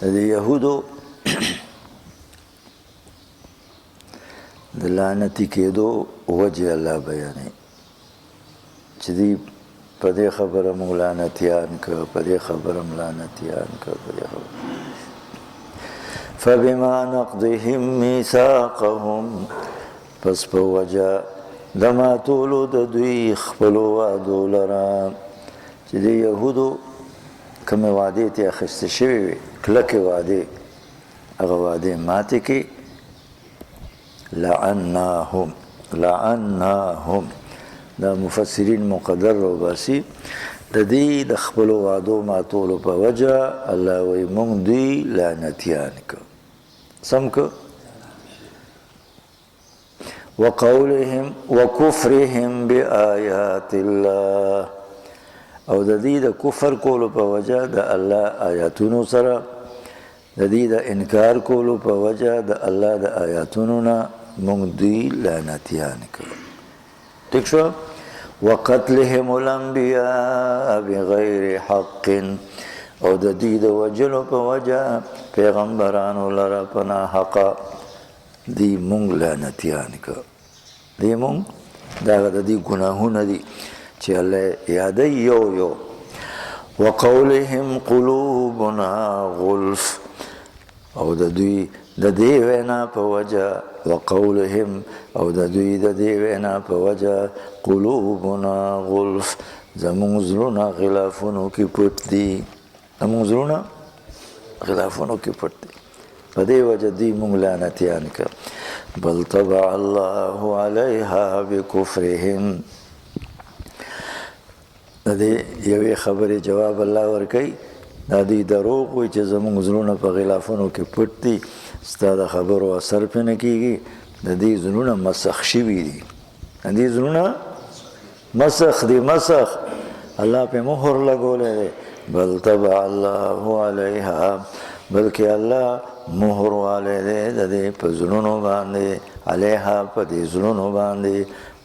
د یهودو د لعنتي کېدو وجه الله بیانوي چې دوی په دې خبره موږ لعنتیان کړه، په دې خبره موږ لعنتیان کړه، په دې خبره. فبما نقضهم میثاقهم، پس په وجه د ماتولو د دوی خپلو وعدو لره چې د یهودو کومې وعدې ترې اخیستې شوې وې، کلکې وعدې، هغه وعدې ماتې کړي. لعناهم دا مفسرین مقدر روباسي د دې د خپلو وعدو ماتولو په وجه الله وایي موږ دوی لعنتیان کړو. سم که وقولهم وکفرهم بآیات الله، او د دې د کفر کولو په وجه د الله آیاتونو سره، د دې د انکار کولو په وجه د الله د آیاتونو نه موږ دوی لعنتیان کړو. ٹھیک شو؟ وقتلهم الانبیاء بغیر حق، او د دې د وجلو په وجه پیغمبرانو لره په ناحقه دی مونږ لعنتیان کړو. دی مونږ دغه د دې ګناهونه دي چې الله یادوي یو یو. وقولهم قلوبنا غلف، او د دوی د دې وینا په وجه، وقولهم او د دوی د دې وینا په وجه قلوبنا غلف، زمونږ زړونه غلافونو کې پټ دي، زمونږ زړونه غلافونو کې پټ دي، په دې وجه دوی مونږ لعنتیان کړه. بل طبع الله علیها بکفرهم، د دې یوې خبرې جواب الله ورکوي، دا دوی دروغ وایي چې زمونږ زړونه په غلافونو کې پټ دي، ستا د خبرو اثر پرې نه کېږي، د دې زړونه مسخ شوي دي، د دې زړونه مسخ دي، مسخ الله پې مهر لګولی دی. بل طبع الله علیها، بلکې الله مهر والی دی د دې په زړونو باندې، علیها په دې زړونو باندې،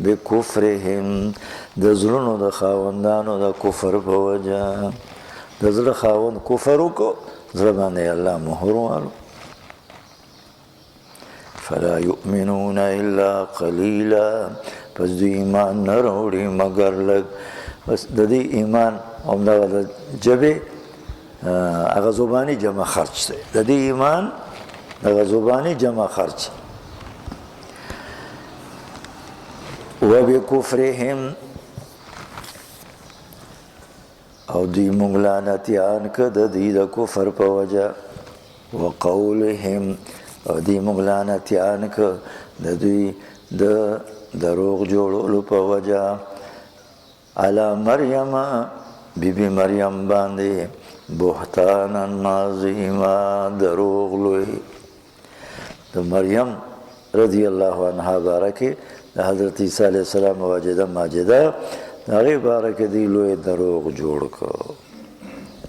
بکفرهم د زړونو د خاوندانو د کفر په وجه، د زړه خاوند کفر وکړو، زړه باندې الله مهر والو. فلا یؤمنون الا قلیلا، پس دوی ایمان نه راوړي مګر لږ. بس د دې ایمان همدغه د ژبې هغه زباني جمع خرچ دی، د دې ایمان هغه زباني جمع خرچ. وبکفرهم، او دوی مونږ لعنتیان که د دوی د کفر په وجه. وقولهم، او دوی مونږ لعنتیان که د دوی د دروغ جوړولو په وجه. علی مریم، بیبی مریم باندې، بهتانا عظیما، دروغ لوی. د مریم رضی الله عنها بارکه د حضرت عیسی علیه السلام واجده ماجده، د هغې بارکه دوی لوی دروغ جوړ کړو،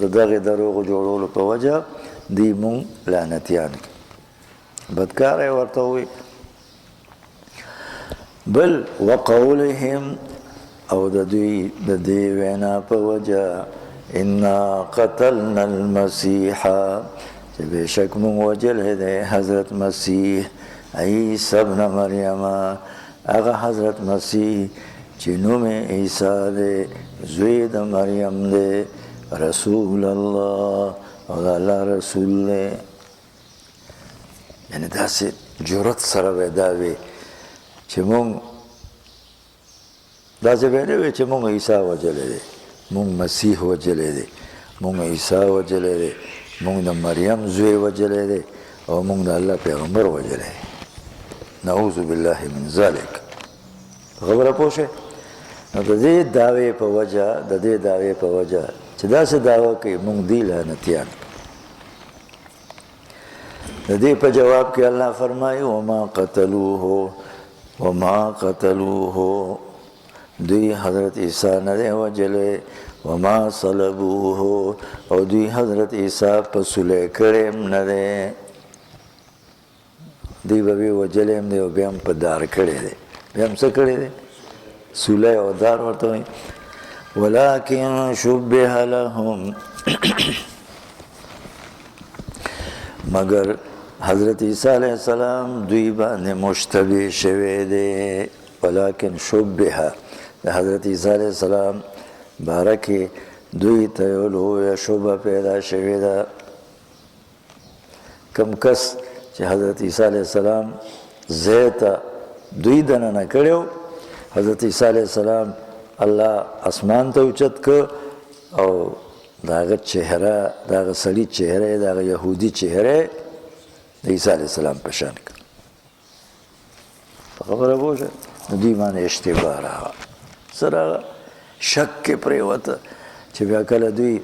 د دغې دروغ جوړولو په وجه دوی مونږ لعنتیان کړو، بدکاره یې ورته ووایي. بل وقولهم، او د دوی د دې وینا په وجه، انا قتلنا المسیح، چې بېشک مونږ وجلی دی حضرت مسیح عیسی ابن مریم، هغه حضرت مسیح چې نوم یې عیسی دی، زوی د مریم دی، رسول الله، او د الله رسول دی. یعنې داسې جرأت سره به دا وي چې مونږ داسې به نه وي چې مونږ عیسی وجلی دی، مونږ مسیح وجلی دی، مونږ عیسی وجلی دی، مونږ د مریم زوی وجلی دی، او مونږ د الله پیغمبر وجلی دی. نعوذ بالله من ذلک. خبره پوه شئ؟ نو د دې دعوې په وجه، د دې دعوې په وجه چې داسې دعوه کوي مونږ دی لعنتیان. د دې په جواب کې الله فرمایي وما قتلوه، دوی حضرت عیسی نه دی وجلی، وما صلبوه، او دوی حضرت عیسی په صلح کړی هم نه دی، دوی به یې وجلی هم دی او بیا هم په دار کړی دی، بیا هم څه کړی دی؟ صلح او دار ورته وایي. ولکن شبه لهم، مگر حضرت عیسی علیہ السلام دوی باندې مشتبه شوی دی ولیکن شبه د حضرت عیسی علیہ السلام باره کې دوی ته یو لویه شبه پیدا شوې ده کم کس چې حضرت عیسی علیہ السلام ځای ته دوی دننه کړی حضرت عیسی علیہ السلام الله اسمان ته اوچت که او د هغه چهره د هغه سړي چهره د هغه یهودي چهره د عیسی علیه السلام په شان کړه په خبره پوه شوې نو دوی باندې اشتباه راغله څه راغله شک کې پرېوته چې بیا کله دوی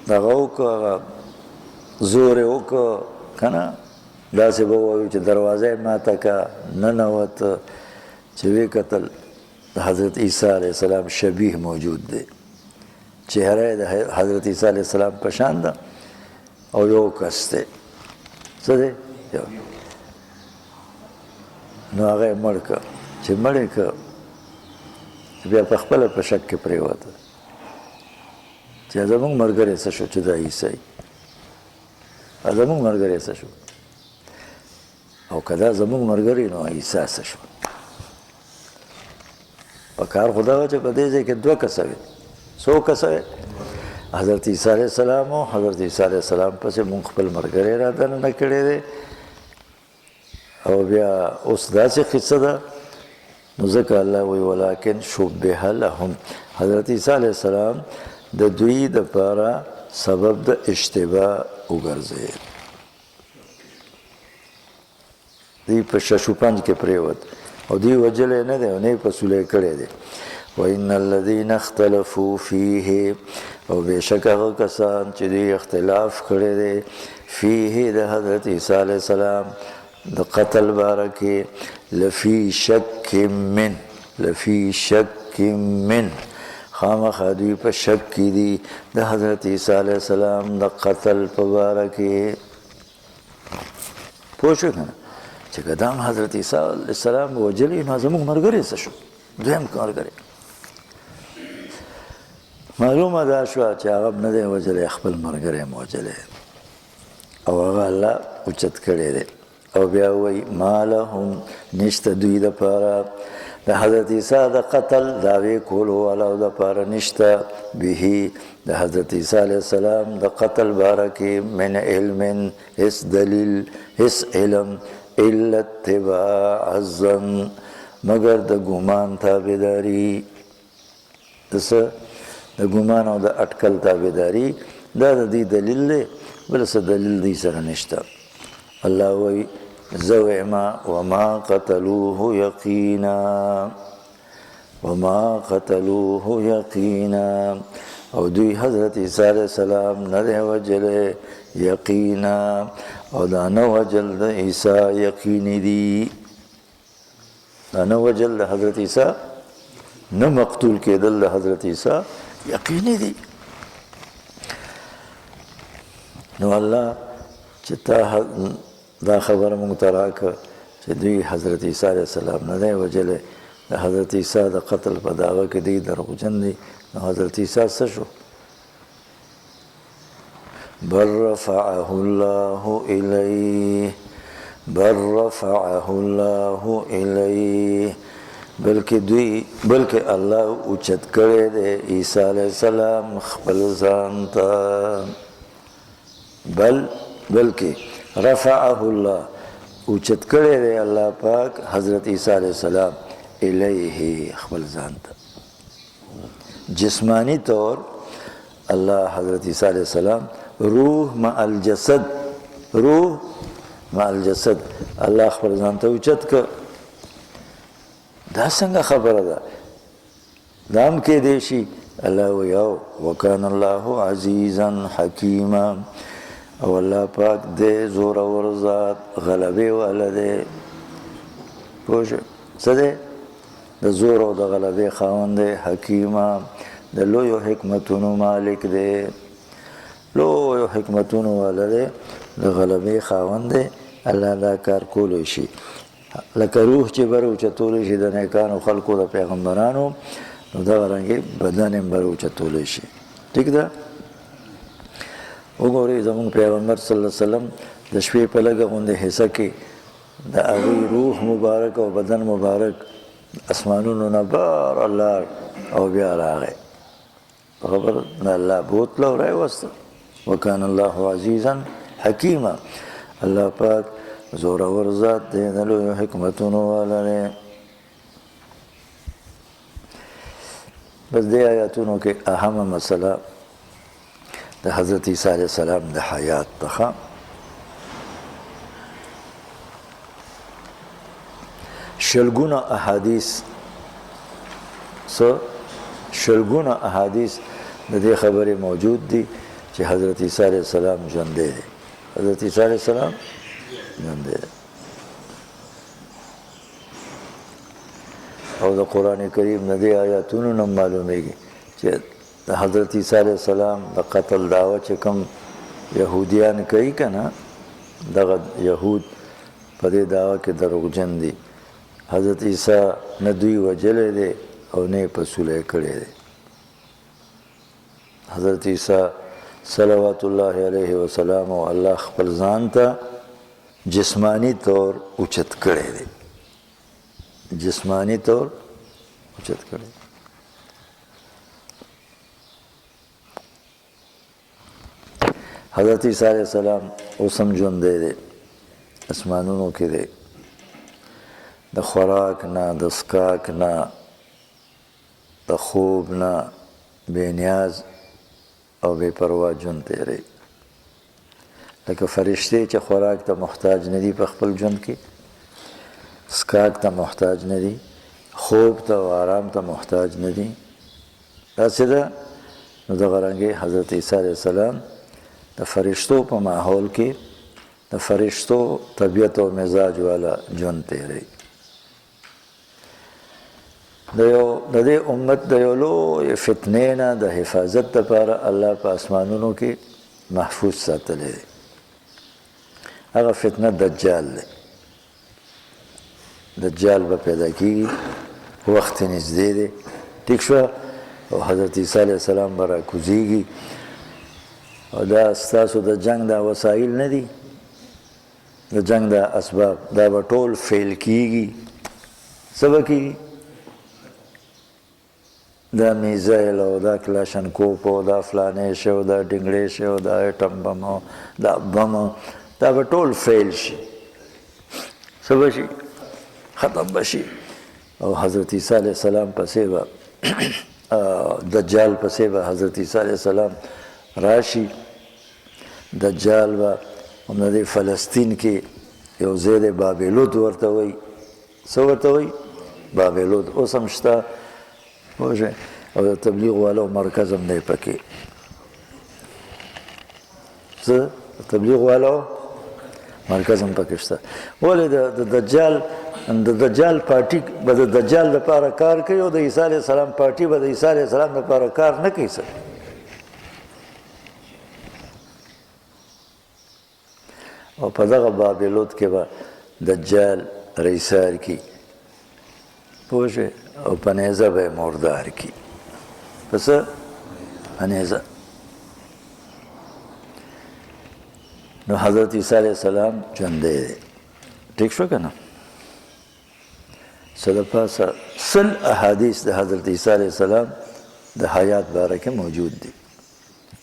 دغه وکړه هغه زور یې وکړه که نه داسې به ووایو چې دروازه یې ماته که ننوت چې ویې کتل د حضرت عیسی علیه السلام شبیه موجود دی چهره د حضرت عیسی علیه السلام په شان ده او یو کس دی څه دی نو هغه یې مړ که چې مړ یې که بیا په خپله په شک کې پرېوته چې زموږ ملګری څه شو چې دا عیسی زموږ ملګری څه شو او که دا زموږ ملګری نو عیسی څه شو په کار خو دا وه چې په دې ځای کې دوه کسه وي څو کسه وي حضرت عیسی علیه السلام او حضرت عیسی علیه السلام پسې مونږ خپل ملګری را دننه کړی دی او بیا اوس داسې قصه ده نو ځکه الله وایي ولیکن شبه لهم حضرت عیسی علیه السلام د دوی دپاره سبب د اشتباه وګرځېد دوی په ششو پنج کې پرېوت او دوی وجلی نه دی او نه یې پسولی کړی دی وان الذین اختلفوا فیه او بېشک هغه کسان چې دوی اختلاف کړی دی فیه د حضرت عیسی علیه السلام د قتل باره کې لفی شک من خامخا دوی په شک کې دي د حضرت عیسی علیه السلام د قتل په باره کې پوه شو که نه چې که دا هم حضرت عیسی علیه السلام وجلی نو زموږ ملګری څه شو دویم ملګری معلومه دا شوه چې هغه نه دی وجلی خپل ملګری م وجلی او هغه الله اوچت کړی دی او بیا وایي ما لهم نشته دوی دپاره د حضرت عیسی د قتل دعوې کولو والاو دپاره نشته به د حضرت عیسی علیه السلام د قتل باره کې من علم هیڅ دلیل هیڅ علم الا اتباع الظن مگر د ګمان تابعداري د څه د ګمان او د اټکل تابعداري دا د دې دلیل دی بل څه دلیل دوی سره نشته الله وایي زه وایم وما قتلوه یقینا او دوی حضرت عیسی علیه السلام نه دی وجلی یقینا او دا نه وجل د عیسی یقیني دي دا نه وجل د حضرت عیسی نه مقتول کېدل د حضرت عیسی یقیني دي نو الله چې تا دا خبره مونږ ته راکړه چې دوی حضرت عیسی علیه السلام نه دی وجلی د حضرت عیسی د قتل په دعوه کې دوی دروغجن دي نو حضرت عیسی څه شو بل رفعه الله الیه بلکې الله اوچت کړی دی عیسی علیه السلام خپل ځان ته بلکې رفعه الله اوچت کړی دی الله پاک حضرت عیسی علیه السلام الیه خپل ځان ته جسمانی طور الله حضرت عیسی علیه السلام روح مع الجسد الله خپل ځان ته اوچت که دا څنګه خبره ده دا هم کېدی شي الله وایي وکان الله عزیزا حکیما او الله پاک دی زورور ذات غلبې والا دی پوه شو څه دی د زور او د غلبې خاوند دی حکیمه د لویو حکمتونو مالک دی لویو حکمتونو والا دی د غلبې خاوند دی الله دا کار کولی شي لکه روح چې بر اوچتولی شي د نیکانو خلکو د پیغمبرانو نو دغه رنګې بدن هم بر اوچتولی شي ټیک ده وګورئ زموږ پیغمبر صلی الله علیه وسلم د شپې په لږه غوندې حصه کې د هغوی روح مبارک او بدن مبارک اسمانونو نه بار الله او بیا راغی خبر نه الله بوتله او راوسته وکان الله عزیزا حکیما الله پاک زورور ذات دی د لویو حکمتونو والا دی بس دې آیاتونو کې اهمه مسله د حضرت عیسی علیه السلام د حیات څخه شلګونه احادیث د دې خبرې موجود دي چې حضرت عیسی علیه السلام ژوندی دی حضرت عیسی علیه السلام ژوندی دی او د قرآن کریم د دې آیاتونو نه معلومیږي چې د حضرت عیسی علیه السلام د قتل دعوه چې کوم یهودیان کوي که نه دغه یهود په دې دعوه کې دروغجن دي حضرت عیسی نه دوی وجلی دی او نه یې پسولی کړی دی حضرت عیسی صلوات الله علیه وسلم او الله خپل ځان ته جسمانی طور اوچت کړی دی جسمانی طور اوچت کړی حضرت عیسی علیه السلام اوس هم ژوندی دی اسمانونو کې دی د خوراک نه د څښاک نه د خوب نه بې نیاز او بې پروا ژوند تیری لکه فرشتې چې خوراک ته محتاج نه دي په خپل ژوند کې څښاک ته محتاج نه دي خوب ته او آرام ته محتاج نه دي داسې ده نو دغه رنګې حضرت عیسی علیه السلام د فرشتو په ماحول کې د فرشتو طبیعت او مزاج والا ژوند تیری د دې امت د یو لوی فتنې نه د حفاظت لپاره الله په اسمانونو کې محفوظ ساتلی دی هغه فتنه دجال دی دجال به پیدا کېږي وخت یې نږدې دی ټیک شوه او حضرت عیسی علیه السلام به راکوزېږي او دا ستاسو د جنگ دا وسایل نه دي د جنگ دا اسباب دا به ټول فیل کېږي څه به کېږي دا میزایل او دا کلاشنکوف او دا فلانې شی او دا ډنګړې شی او دا ایټم بم او دا بم دا به ټول فیل شي څه به شي ختم به شي او حضرت عیسی علیه السلام پسې به دجال پسې به حضرت عیسی علیه السلام راشي دجال به هم د فلسطین کې یو ځای دی بابلود ورته وایي څه ورته وایي بابلود اوس هم شته پوه او د تبلیغ والو مرکز هم دی پکې څه تبلیغ والو مرکز هم پکې شته ولې د دجال پارټي به د دجال لپاره کار کوي او د عیسی علیه السلام پارټي به د عیسی علیه السلام لپاره کار نه کوي څه او په دغه بابلود کې به دجال رئیسار کی پوه شوې او په نیزه به یې مردار کی په څه په نیزه نو حضرت عیسی علیه السلام ژوندی دی ټیک شو که نه څه دپاسه سل احادیث د حضرت عیسی علیه السلام د حیات باره کې موجود دي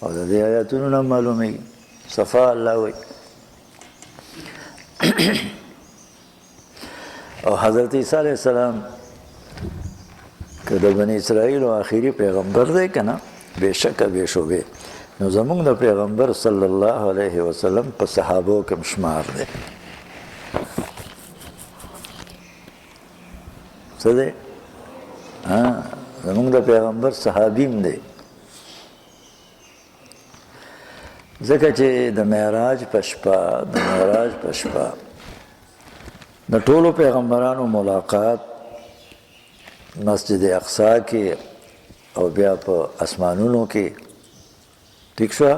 او د دې آیاتونو نه معلومیږي صفا الله وایي او حضرت عیسی علیه السلام که د بني اسرائیل و آخري پیغمبر دی که نه بېشکه بېشوبې نو زموږ د پیغمبر صلی الله علیه وسلم په صحابو کې هم شمار دی څه دی زموږ د پیغمبر صحابي هم دی ځکه چې د معراج په شپه د ټولو پیغمبرانو ملاقات مسجد اقصی کې او بیا په اسمانونو کې ٹھیک شو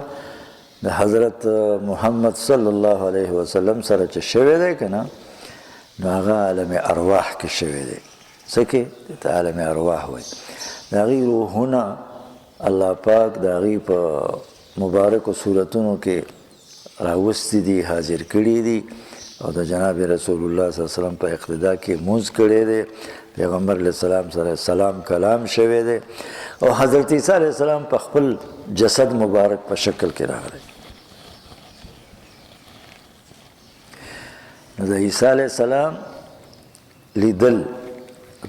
د حضرت محمد صلی الله علیه وسلم سره چې شوی دی که نه نو هغه عالم ارواح کې شوی دی څه کې ته عالم ارواح وایي د هغې روحونه الله پاک د هغې په مبارکو صورتونو کې راوستی دي، حاضر کړي دي او د جناب رسول الله صلی الله علیه وسلم په اقتدا کې مونځ کړی دی. پیغمبر علیه السلام سره سلام کلام شوی دی او حضرت عیسی علیه السلام په خپل جسد مبارک په شکل کې راغلی. نو د عیسی علیه السلام لیدل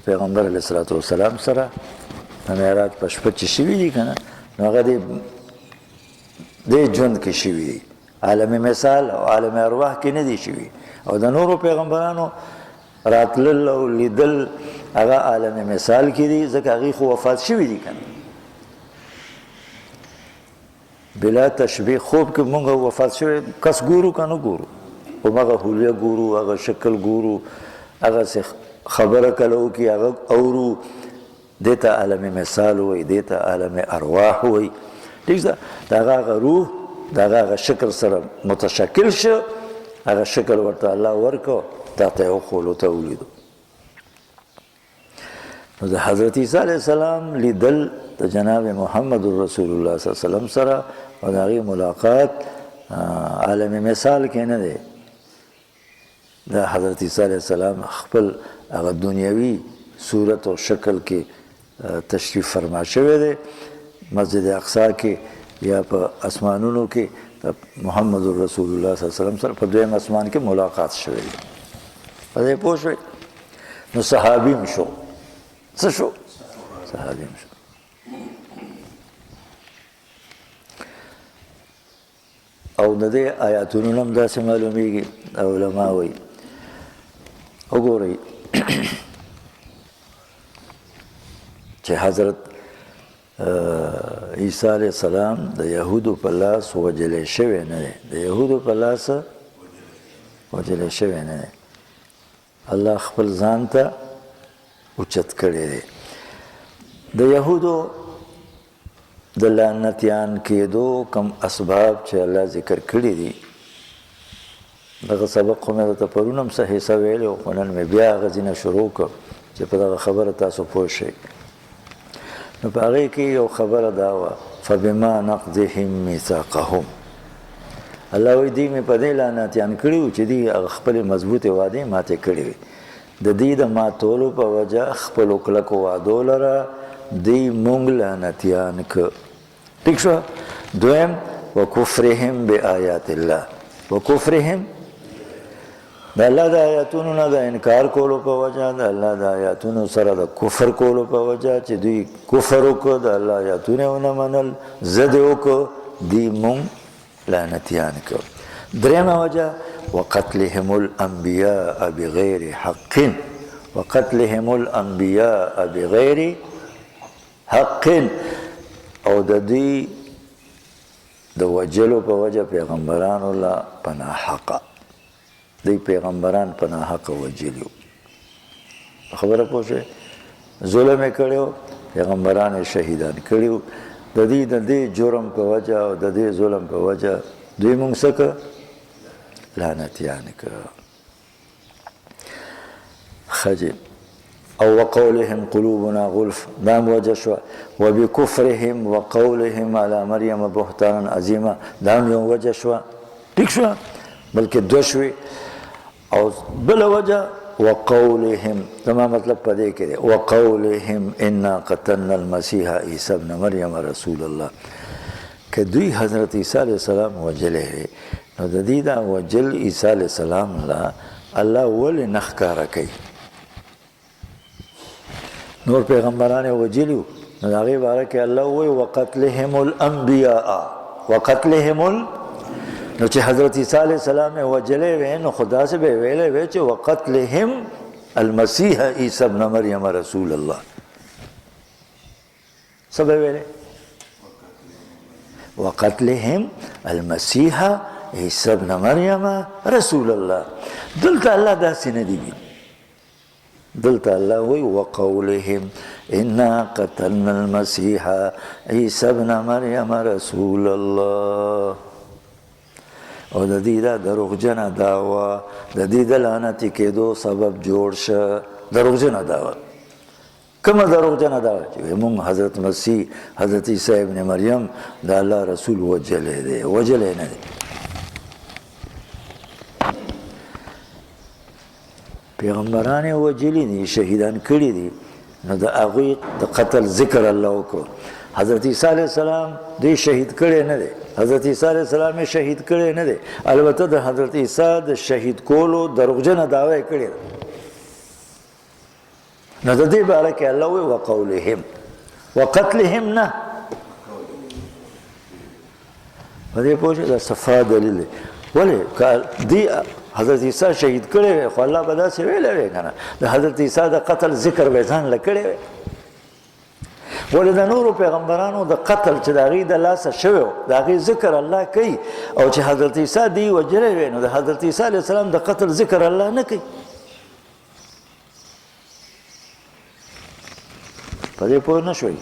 پیغمبر علیه السلام سره د معراج په شپه چې شوي دي که نه، نو هغه دې ژوند کې شوي دي، عالم مثال او عالم ارواح کې نه دي شوي. او د نورو پیغمبرانو راتلل او لیدل هغه عالم مثال کې دي، ځکه هغوی خو وفات شوي دي که نه. بلا تشبیه خوب کې مونږ وفات شوی کس ګورو که نه ګورو، همغه حلیه ګورو، هغه شکل ګورو، هغه خبره کله وکړي هغه اورو. دې ته عالم مثال وایي، دې ته عالم ارواح وایي. ټیک ده، د هغه روح د هغه شکل سره متشکل شو، هغه شکل ورته الله ورکړو، تا ته یې وښولو، ته ولیدو. نو د حضرت عیسی علیه السلام لیدل د جناب محمد رسول الله صلی الله علیه وسلم سره او د هغې ملاقات عالم مثال کې نه دی. د حضرت عیسی علیه السلام خپل هغه دنیوي صورت او شکل کې تشریف فرما شوی دی. مسجد اقصی کې یا په اسمانونو کې د محمد رسول الله صلی الله علیه وسلم سره په دویم اسمان کې ملاقات شوی دی. په دې پوه شوئ؟ نو صحابي م شو. څه شو؟ صحابي م شو. او د دې آیاتونو هم داسې معلومیږي، علما وایي وګورئ چې حضرت عیسی علیه السلام د یهودو په لاس وجلی شوی نه دی، د یهودو په لاس وجلی شوی نه دی. الله خپل ځان ته اوچت کړی دی. د یهودو د لعنتیان کېدو کم اسباب چې الله ذکر کړي دي، دغه سبق خو مې درته پرون هم څه حصه ویلی و، خو نن مې بیا هغه ځینه شروع کړ چې په دغه خبره تاسو پوه شئ. نو په هغې کې یو خبره دا وه، فبما نقضهم میثاقهم. الله وایي دوی مې په دې لعنتیان کړي وو چې دوی هغه خپلې مضبوطې وعدې ماتې کړې وې. د دې د ماتولو په وجه خپلو کلکو وعدو لره دوی مونږ لعنتیان که. ټیک شوه؟ دویم وکفرهم بآیات الله، وکفرهم د الله د آیاتونو نه د انکار کولو په وجه، د الله د آیاتونو سره د کفر کولو په وجه چې دوی کفر وکړه، د الله آیاتونه یې ونه منل، ضد یې وکړه، دوی مونږ لعنتیان که. درېیمه وجه وقتلهم الانبیاء بغیر حق، وقتلهم الانبیاء بغیر حق، او د دوی د وجلو په وجه پیغمبرانو له په ناحقه، دوی پیغمبران په ناحقه وجلي وو. خبره پوه شوې؟ ظلم یې کړی و، پیغمبران یې شهیدان کړي وو. د دې جرم په وجه او د دې ظلم په وجه دوی مونږ څه که؟ لعنتیان که. ښه. او وقولهم قلوبنا غلف، دا هم وجه شوه. وبکفرهم وقولهم علی مریم بهتانا عظیما، دا هم یو وجه شوه. ټیک شوه؟ بلکې دوه شوې. او بله وجه وقولهم، زما مطلب په دې کې دی، وقولهم انا قتلنا المسیح عیسی ابن مریم رسول الله. که دوی حضرت عیسی علیه السلام وجلی وی، نو د دې دا وجل عیسی علیه السلام له الله ولې نه ښکاره کوي؟ نور پیغمبران یې وجلي وو، نو د هغې باره کې الله ووایي وقتلهم الانبیاء، وقتلهم نو چې حضرت عیسی علیه السلام یې وجلی وی، نو خو داسې به یې ویلی وی چې وقتلهم المسیح عیسی ابن مریم رسول الله. څه به یې ویلی؟ وقتلهم المسیح عیسی ابن مریم رسول الله. دلته الله داسې نه دی ویلي، دلته الله وی وقولهم انا قتلنا المسیح عیسی ابن مریم رسول الله. او د دې دا دروغجنه دعوه د دې د لعنتي کېدو سبب جوړ شه، دروغجنه دعوه. کومه دروغجنه دا چې مونږ حضرت مسیح حضرت عیسی ابن مریم د الله رسول وجلی دی وجلی نه دی پیغمبران یې وجلي دي شهیدان کړي دي نو د هغوی د قتل ذکر الله وکړو حضرت عیسی علیه السلام دوی شهید کړی نه دی حضرت عیسی علیه السلام یې شهید کړی نه دی البته د حضرت عیسی د شهید کولو دروغجنه دعوه یې کړې ده نو د دې باره کې الله وایي وقولهم وقتلهم نه په دې پوه شئ دا صفا دلیل دی ولې که دې حضرت عیسی شهید کړی وی خو الله به داسې ویلی وی که نه د حضرت عیسی د قتل ذکر به یې ځان له کړی وی ولې د نورو پیغمبرانو د قتل چې د هغې د لاسه شوی و د هغې ذکر الله کوي او چې حضرت عیسی دې وجلی وی نو د حضرت عیسی علیه السلام د قتل ذکر الله نه کوي په دې پوه نه شوئ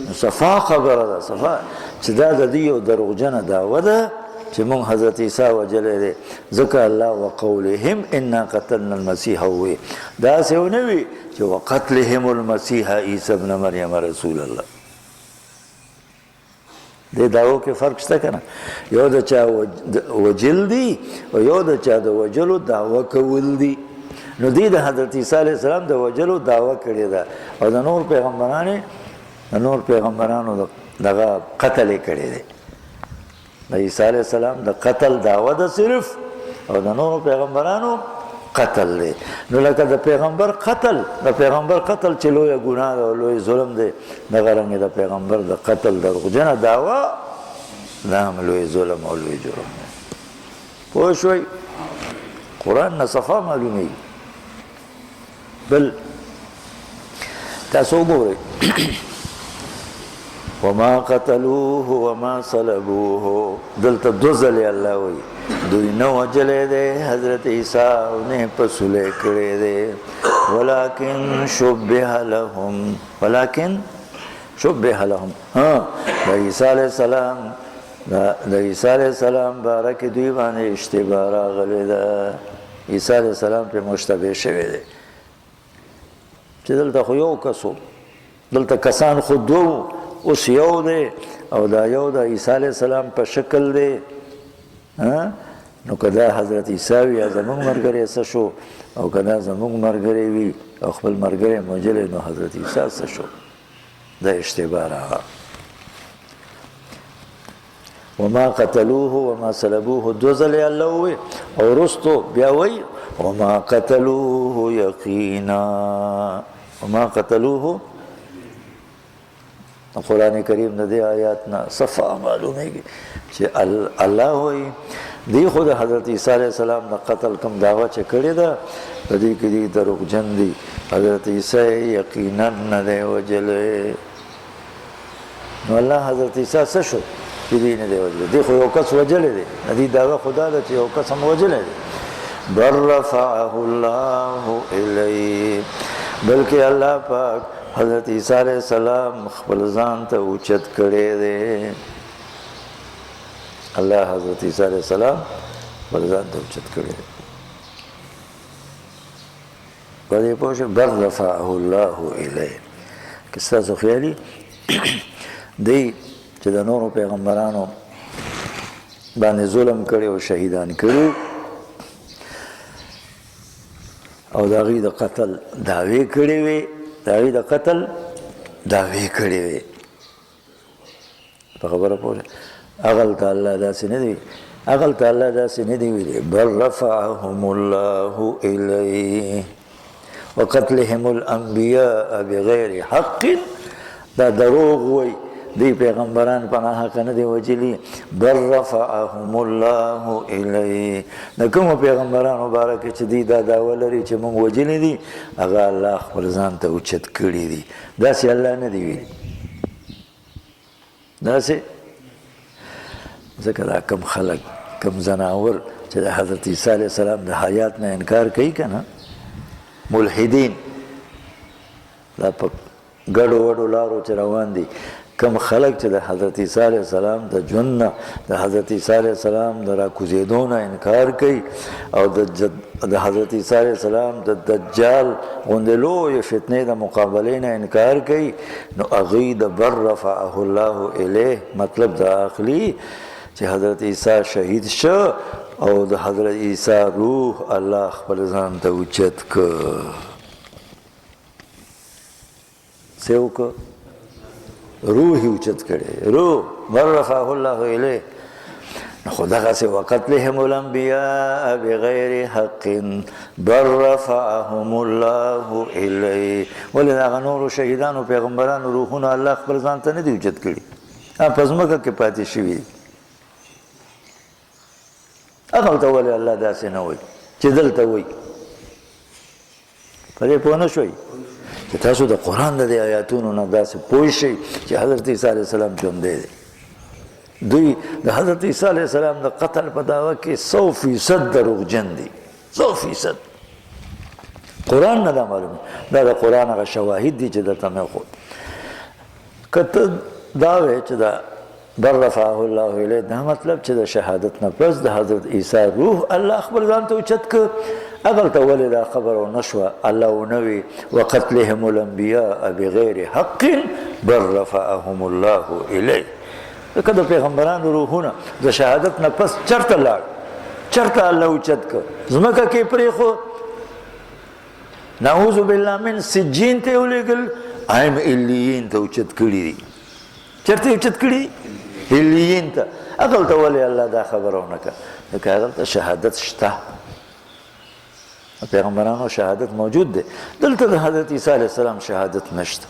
نو صفا خبره ده صفا چې دا د دې یو دروغجنه دعوه ده چې مونږ حضرت عیسی وجلی دی ځکه الله وقولهم انا قتلنا المسیح ووی داسې ونه وي چې وقتلهم المسیح عیسی ابن مریم رسول الله دې دعوو کې فرق شته که نه یو د چا وجل دي او یو د چا د وجلو دعوه کول دي نو دې د حضرت عیسی علیه السلام د وجلو دعوه کړې ده او د نور پیغمبرانو دغه قتل یې کړی دی د عیسی علیه السلام د قتل دعوه ده صرف او د نورو پیغمبرانو قتل دی نو لکه د پیغمبر قتل چې لویه ګناه ده او لوی ظلم دی دغه رنګې د پیغمبر د قتل دروغجنه دعوه دا هم لوی ظلم او لوی جرم دی پوه شوئ قرآن نه صفا معلومیږي بل تاسو وګورئ وما قتلوه وما صلبوه دلته دو ځلې الله وایي دوی نه وجلی دی حضرت عیسی او نه یې پسولی کړی دی ولکن شبه لهم د عیسی علیه السلام باره کې دوی باندې اشتباه راغلی ده عیسی علیه السلام پرې مشتبه شوی دی چې دلته خو یو کس و دلته کسان خو دو اوس یو دی او دا یو د عیسی علیه السلام په شکل دی نو که دا حضرت عیسی وي یا زموږ ملګری څه شو او که دا زموږ ملګری وي او خپل ملګری وجلی نو حضرت عیسی څه شو دا اشتباه راغله وما قتلوه وما صلبوه دو ځلې الله ووایي او وروستو بیا وایي وما قتلوه یقینا وما قتلوه قرآن کریم د دې آیات نه صفا معلومیږي چې الله وایي دی خو د حضرت عیسی علیه السلام د قتل کوم دعوه چې کړې ده په دې کې دی دروغجن دي حضرت عیسی یقینا نه دی وجلی نو الله حضرت عیسی څه شو چې دی نه دی وجلی دی خو یو کس وجلی دی د دې دعوه خدا ده چې یو کس هم وجلی دی بل رفعه الله الیه بلکې الله پاک حضرت عیسی علیہ السلام خپل ځان ته اوچت کړی دی الله حضرت عیسی علیہ السلام خپل ځان ته اوچت کړی دی په دې پوه شئ بل رفعه الله الیه که ستاسو خیالي دی چې د نورو پیغمبرانو باندې ظلم کړی او شهیدان کړي او د هغوی د قتل دعوې کړې وې د هغوی د قتل دعوې کړې وې په خبره پوه هغلته الله داسې نه دی هغلته الله داسې نه دی ویلی بل رفعهم الله الیه وقتلهم الانبیاء بغیر حق دا دروغ وی دی پیغمبران پناه حق نه دی وجلی بل رفعهم الله الیه د کومو پیغمبرانو باره کې چې دی دا دعوه لري چې موږ وجلی دي هغه الله خپل ځان ته اوچت کړي دي داسې الله نه دی ویلي داسې ځکه دا کم خلک کم زناور چې د حضرت عیسی علیه السلام د حیات نه انکار کوي که نه ملحدین دا په ګډو وډو لارو چې روان دي کم خلق چې د حضرت عیسی علیه السلام د ژوند نه د حضرت عیسی علیه السلام د راکوزېدو نه انکار کوي او د حضرت عیسی علیه السلام د دجال غوندې لویې فتنې د مقابلې نه انکار کوي نو هغوی د بر رفعه الله الیه مطلب دا اخلي چې حضرت عیسی شهید شو او د حضرت عیسی روح الله خپل ځان ته اوچت که څه وکړه روح یې اوچت کړی روح بر رفعه الله الیه خو دغسې وقتلهم الانبیاء بغیر حق بر رفعهم الله الیه ولې د هغه نورو شهیدانو پیغمبرانو روحونه الله خپل ځان ته نه دي اوچت کړي په ځمکه کې پاتې شوي دي هغه ته ولې الله داسې نه وایي چې دلته وایي په دې پوه نه شوئ چې تاسو د قرآن د دې آیاتونو نه داسې پوه شئ چې حضرت عیسی علیه السلام ژوندی دی دوی د حضرت عیسی علیه السلام د قتل په دعوه کې 100% دروغجن دي 100% قرآن نه دا معلومه دا د قرآن هغه شواهد دي چې درته مې وښود که ته دا وایې چې دا بر رفعه الله الیه دا مطلب چې د شهادت نه پس د حضرت عیسی روح الله خپل ځان ته اوچت که هغلته ولې دا خبره ونه شوه الله ونه وي وقتلهم الانبیاء بغیر حق بر رفعهم الله الیه ځکه د پیغمبرانو روحونه د شهادت نه پس چرته لاړ چرته الله اوچت که ځمکه کې پرېښود نعوذ بالله من سجین ته یې ولېږل ایم علیین ته اوچت کړي دي چرته یې اوچت کړي علیین ته هغلته ولې الله دا خبره ونه کړه ځکه هغلته شهادت شته پیغمبرانو شهادت موجود دی دلته د حضرت عیسی علیه السلام شهادت نشته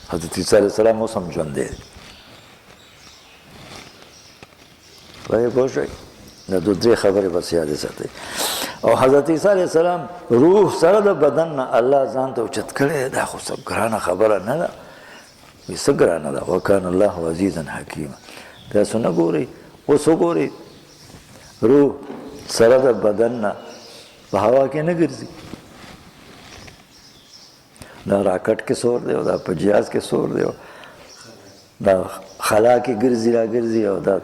حضرت عیسی علیه السلام اوس هم ژوندی دی پوه پوه شوئ دا دو درې خبرې بس یادې ساتئ او حضرت عیسی علیه السلام روح سره د بدن نه الله ځان ته اوچت کړی دا خو څه ګرانه خبره نه ده وایي څه ګرانه ده وکان الله عزیزا حکیما تاسو نه ګورئ اوس وګورئ روح سره د بدن نه په هوا کې نه ګرځي دا راکټ کې سور دی او دا په جهاز کې سور دی دا خلا کې ګرځي را ګرځي او دا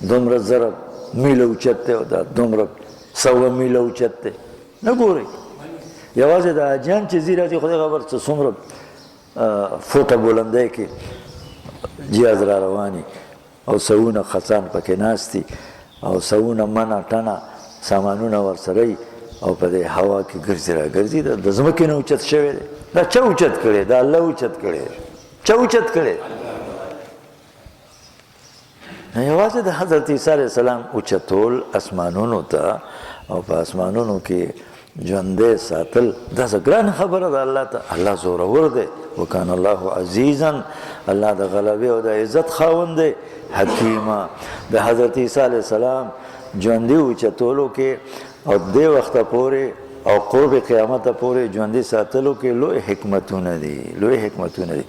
دومره زره میله اوچت دی او دا دومره 100 میله اوچت دی نه ګورئ یوازې د حاجیان چې ځي راځي خدای خبر څه څومره فوټه بلندۍ کې جهاز را رواني او سوونه خسان پکې ناستي او سوونه منه ټنه سامانونه ورسره وي او په دې هوا کې ګرځي را ګرځي د ځمکې نه اوچت شوی دی دا چا اوچت کړی دا الله اوچت کړی چا اوچت کړی یوازې د حضرت عیسی علیه السلام اوچتول اسمانونو ته او په اسمانونو کې ژوندی ساتل دا څه ګرانه خبره ده الله ته الله زورور دی وکان الله عزیزا الله د غلبې او د عزت خاوند دی حکیمه د حضرت عیسی علیه السلام ژوندي اوچتولو کې او دې وخته پورې او قرب قیامت پورې ژوندي ساتلو کې لوی حکمتونه دي لوی حکمتونه دي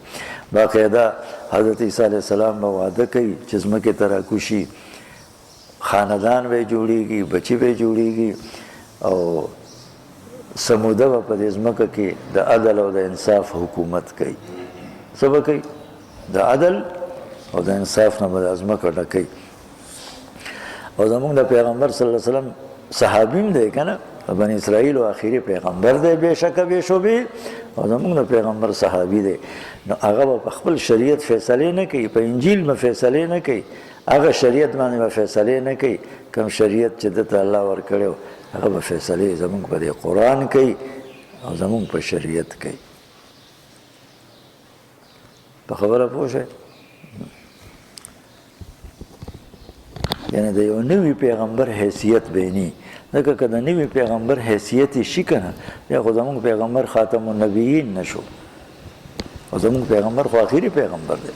باقاعده حضرت عیسی علیه السلام به وعده کوي چې ځمکې ته راکوشي خاندان به جوړیږي بچي به جوړیږي او سموده به په دې ځمکه کې د عدل او د انصاف حکومت کوي څه به کوي د عدل او د انصاف نه به د ځمکه ډکوي او زمونږ د پیغمبر صلی الله علیه وسلم صحابیم دی که نه بني اسرائیل و آخري پیغمبر دی بې شکه بې شبهې او زمونږ د پیغمبر صحابي دی نو هغه به په خپل شریعت فیصلې نه کوي په انجیل به فیصلې نه کوي هغه شریعت باندې به فیصلې نه کوي کوم شریعت چې دته الله ورکړی و هغه به فیصلې زمونږ په دې قرآن کوي او زمونږ په شریعت کوي په خبره پوه شئ یعنی د یو نوي پیغمبر حیثیت بینی ځکه که د نوي پیغمبر حیثیت یې شي که نه بیا خو زمونږ پیغمبر خاتم النبیین نشو او زمونږ پیغمبر خو آخري پیغمبر دی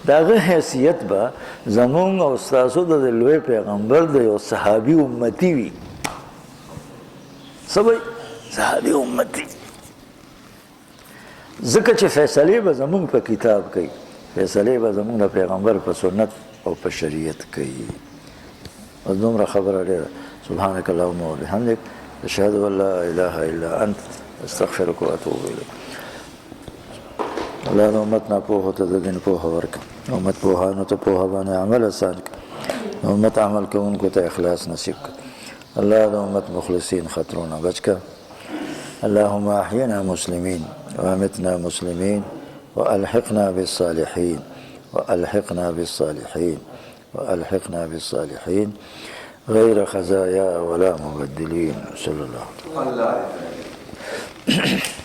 د هغه حیثیت به زمونږ او ستاسو د لوی پیغمبر د یو صحابي امتي وي څه وایي صحابي امتي ځکه چې فیصلې به زمونږ په کتاب کوي فیصلې به زمونږ د پیغمبر په سنت او په شریعت کوي اوس دومره خبره ډېره سبحانك اللهم وبحمدك أشهد أن لا إله إلا أنت أستغفرك وأتوب إليك الله د امت نه پوهه ته د دین پوهه ورکړه امت پوهانو ته پوهه باندې عمل آسان کړه امت عمل کوونکو ته اخلاص نصیب کړه الله د امت مخلصین خطرونه بچ کړه اللهم احينا مسلمين وامتنا مسلمين والحقنا بالصالحين والحقنا بالصالحين والحقنا بالصالحين غير خزايا ولا مبدلين صلى الله عليه وسلم